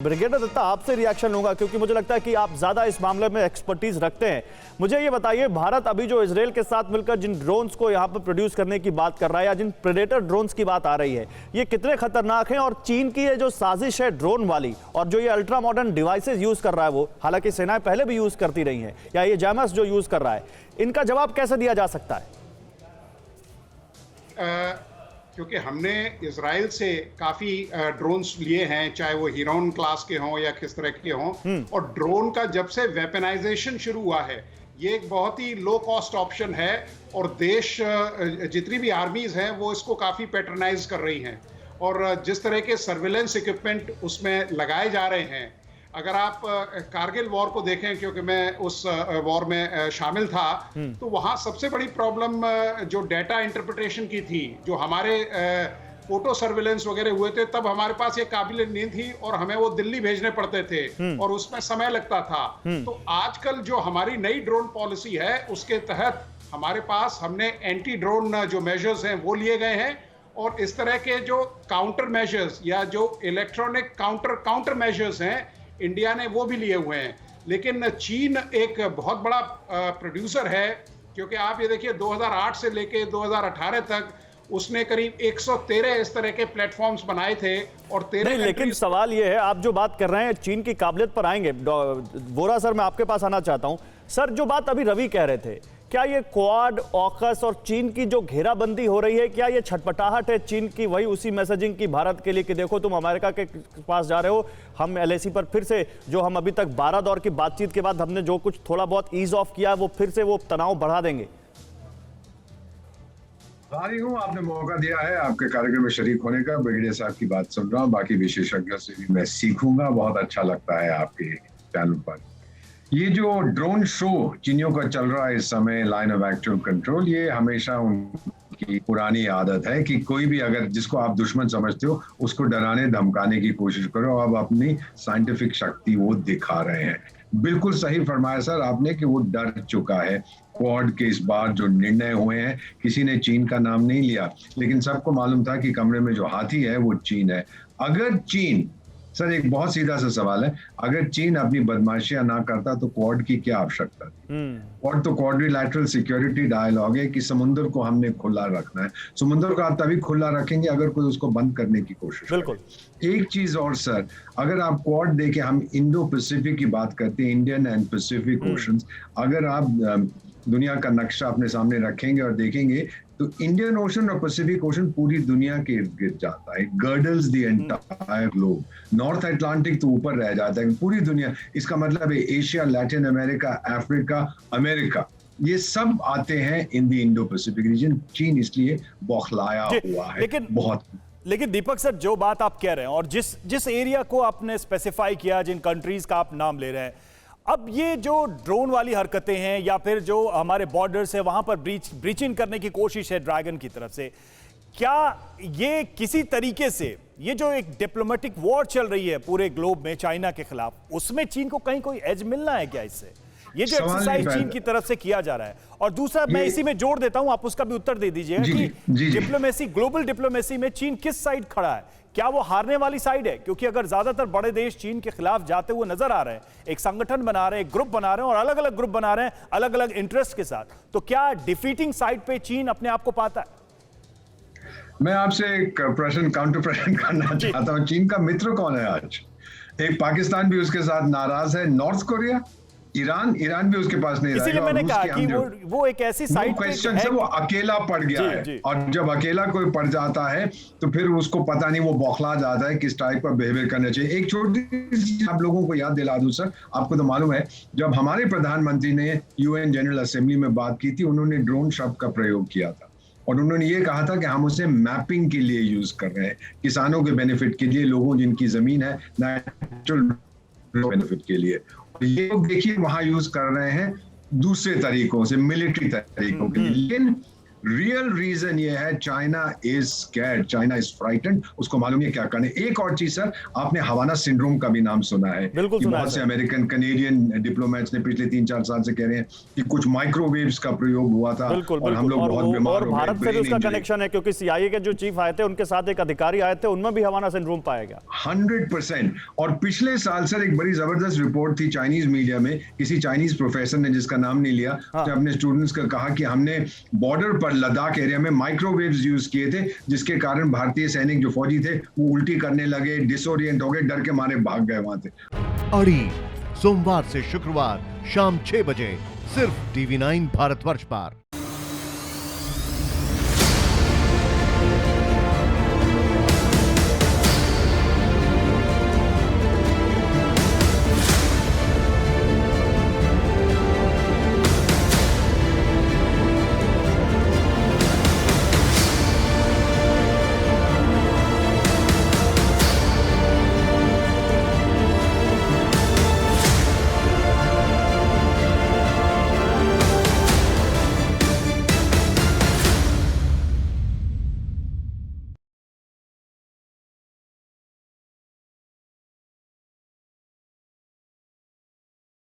Brigadier Dutta, आपसे reaction लूंगा क्योंकि मुझे लगता है कि आप ज्यादा इस मामले में एक्सपर्टीज रखते हैं। मुझे ये बताइए, भारत अभी जो इजराइल के साथ मिलकर जिन ड्रोन्स को यहाँ पर प्रोड्यूस करने की बात कर रहा है या जिन प्रेडेटर ड्रोन्स की बात आ रही है, ये कितने खतरनाक हैं? और चीन की ये जो साजिश है ड्रोन वाली और जो ये अल्ट्रा मॉडर्न डिवाइसेज यूज कर रहा है, वो हालांकि सेनाएं पहले भी यूज करती रही हैं, या ये जैमस जो यूज कर रहा है, इनका जवाब कैसे दिया जा सकता है? क्योंकि हमने इजराइल से काफी ड्रोन्स लिए हैं, चाहे वो हीरोन क्लास के हों या किस तरह के हों, और ड्रोन का जब से वेपनाइजेशन शुरू हुआ है, ये एक बहुत ही लो कॉस्ट ऑप्शन है और देश जितनी भी आर्मीज हैं वो इसको काफी पैटर्नाइज कर रही हैं। और जिस तरह के सर्विलेंस इक्विपमेंट उसमें लगाए जा रहे हैं, अगर आप कारगिल वॉर को देखें, क्योंकि मैं उस वॉर में शामिल था, तो वहां सबसे बड़ी प्रॉब्लम जो डेटा इंटरप्रिटेशन की थी, जो हमारे फोटो सर्विलेंस वगैरह हुए थे, तब हमारे पास ये काबिल नहीं थी और हमें वो दिल्ली भेजने पड़ते थे और उसमें समय लगता था। तो आजकल जो हमारी नई ड्रोन पॉलिसी है, उसके तहत हमारे पास हमने एंटी ड्रोन जो मेजर्स हैं वो लिए गए हैं, और इस तरह के जो काउंटर मेजर्स या जो इलेक्ट्रॉनिक काउंटर मेजर्स हैं, इंडिया ने वो भी लिए हुए हैं। लेकिन चीन एक बहुत बड़ा प्रोड्यूसर है, क्योंकि आप ये देखिए 2008 से लेके 2018 तक उसने करीब 113 इस तरह के प्लेटफॉर्म्स बनाए थे और 13। लेकिन सवाल ये है, आप जो बात कर रहे हैं चीन की काबिलियत पर आएंगे। वोरा सर, मैं आपके पास आना चाहता हूं। सर, जो बात अभी रवि कह रहे थे, क्या ये क्वाड, ऑकस और चीन की जो घेराबंदी हो रही है, क्या ये छटपटाहट है चीन की वही उसी मैसेजिंग की भारत के लिए कि देखो तुम अमेरिका के पास जा रहे हो, हम एलएसी पर फिर से जो हम अभी तक 12 दौर की बातचीत के बाद हमने जो कुछ थोड़ा बहुत ईज ऑफ किया, वो फिर से वो तनाव बढ़ा देंगे? भारी हूँ, आपने मौका दिया है आपके कार्यक्रम में शरीक होने का। ब्रिगेडियर साहब की बात सुन रहा हूँ, बाकी विशेषज्ञों से भी मैं सीखूंगा। बहुत अच्छा लगता है आपके चैनल पर ये जो ड्रोन शो चीनियों का चल रहा है इस समय, लाइन ऑफ एक्चुअल कंट्रोल। ये हमेशा उनकी पुरानी आदत है कि कोई भी अगर जिसको आप दुश्मन समझते हो उसको डराने धमकाने की कोशिश करो। अब अपनी साइंटिफिक शक्ति वो दिखा रहे हैं। बिल्कुल सही फरमाया सर आपने कि वो डर चुका है। क्वाड के इस बार जो निर्णय हुए हैं, किसी ने चीन का नाम नहीं लिया, लेकिन सबको मालूम था कि कमरे में जो हाथी है वो चीन है। अगर चीन, सर एक बहुत सीधा सा सवाल है, अगर चीन अपनी बदमाशियां ना करता तो क्वाड की क्या आवश्यकता थी? क्वाड तो क्वाड्रिलैटरल सिक्योरिटी डायलॉग है कि समुद्र को हमने खुला रखना है। समुद्र को आप तभी खुला रखेंगे अगर कोई उसको बंद करने की कोशिश करे। एक चीज और सर, अगर आप क्वाड देखें, हम इंडो पैसिफिक की बात करते हैं, इंडियन एंड पैसिफिक ओशंस। अगर आप दुनिया का नक्शा अपने सामने रखेंगे और देखेंगे तो इंडियन ओशन और पैसिफिक ओशन पूरी दुनिया के इर्द गिर्द जाता है, girdles the entire globe. North Atlantic तो ऊपर रह जाता है, पूरी दुनिया। इसका मतलब है Asia, Latin America, Africa, America, ये सब आते हैं in the Indo Pacific region. चीन इसलिए बौखलाया हुआ है बहुत। लेकिन दीपक सर, जो बात आप कह रहे हैं और जिस एरिया को आपने स्पेसिफाई किया, जिन कंट्रीज का आप नाम ले रहे हैं, अब ये जो ड्रोन वाली हरकतें हैं या फिर जो हमारे बॉर्डर्स है वहां पर ब्रीचिंग करने की कोशिश है ड्रैगन की तरफ से, क्या ये किसी तरीके से ये जो एक डिप्लोमेटिक वॉर चल रही है पूरे ग्लोब में चाइना के खिलाफ, उसमें चीन को कहीं कोई एज मिलना है क्या इससे? ये जो एक्सरसाइज चीन की तरफ से किया जा रहा है। और दूसरा मैं इसी में जोड़ देता हूं, आप उसका भी उत्तर दे दीजिएगा कि डिप्लोमेसी, ग्लोबल डिप्लोमेसी में चीन किस साइड खड़ा है? क्या वो हारने वाली साइड है? क्योंकि अगर ज्यादातर बड़े देश चीन के खिलाफ जाते हुए नजर आ रहे हैं, एक संगठन बना रहे हैं, एक ग्रुप बना रहे हैं और अलग अलग ग्रुप बना रहे हैं अलग अलग इंटरेस्ट के साथ, तो क्या डिफीटिंग साइड पे चीन अपने आप को पाता है? मैं आपसे एक प्रश्न, काउंटर प्रश्न करना चाहता हूं। चीन का मित्र कौन है आज? एक पाकिस्तान भी उसके साथ नाराज है, नॉर्थ कोरिया, ईरान भी उसके पास नहीं। इसीलिए मैंने कहा कि वो एक ऐसी साइड क्वेश्चन है, वो अकेला पड़ गया है। और जब अकेला कोई पड़ जाता है तो फिर उसको पता नहीं, वो बौखला जाता है किस टाइप का बिहेवियर करना चाहिए। एक छोटी सी आप लोगों को याद दिला दूं सर, आपको तो मालूम है, जब हमारे प्रधानमंत्री ने यूएन जनरल असेंबली में बात की थी, उन्होंने ड्रोन शब्द का प्रयोग किया था और उन्होंने ये कहा था कि हम उसे मैपिंग के लिए यूज कर रहे हैं, किसानों के बेनिफिट के लिए, लोगों जिनकी जमीन है, नेचुरल बेनिफिट के लिए। ये लोग देखिए वहां यूज कर रहे हैं दूसरे तरीकों से, मिलिट्री तरीकों के लिए। लेकिन रियल रीजन ये है, China is scared, China is frightened, उसको मालूम है क्या करने। एक और चीज सर, आपने हवाना सिंड्रोम का भी नाम सुना है। बिल्कुल कि सुना है बहुत से सर। अमेरिकन कैनेडियन डिप्लोमेट्स ने पिछले 3-4 साल से कह रहे हैं कि कुछ माइक्रोवेव्स का प्रयोग हुआ था बिल्कुल और हम बिल्कुल, लोग बहुत बीमार और हो गए, भारत से भी brain उसका injury। कनेक्शन है, क्योंकि सीआईए के जो चीफ आए थे उनके साथ एक अधिकारी आए थे, उनमें भी हवाना सिंड्रोम पाया गया। 100%। और पिछले साल सर एक बड़ी जबरदस्त रिपोर्ट थी चाइनीज मीडिया में, किसी चाइनीज प्रोफेसर ने, जिसका नाम नहीं लिया, उसने अपने स्टूडेंट्स को कहा कि हमने बॉर्डर पर लद्दाख एरिया में माइक्रोवेव्स यूज किए थे, जिसके कारण भारतीय सैनिक जो फौजी थे वो उल्टी करने लगे, डिसोरिएंट हो गए, डर के मारे भाग गए वहां से। अड़ी सोमवार से शुक्रवार शाम 6 बजे सिर्फ TV9 भारतवर्ष पर।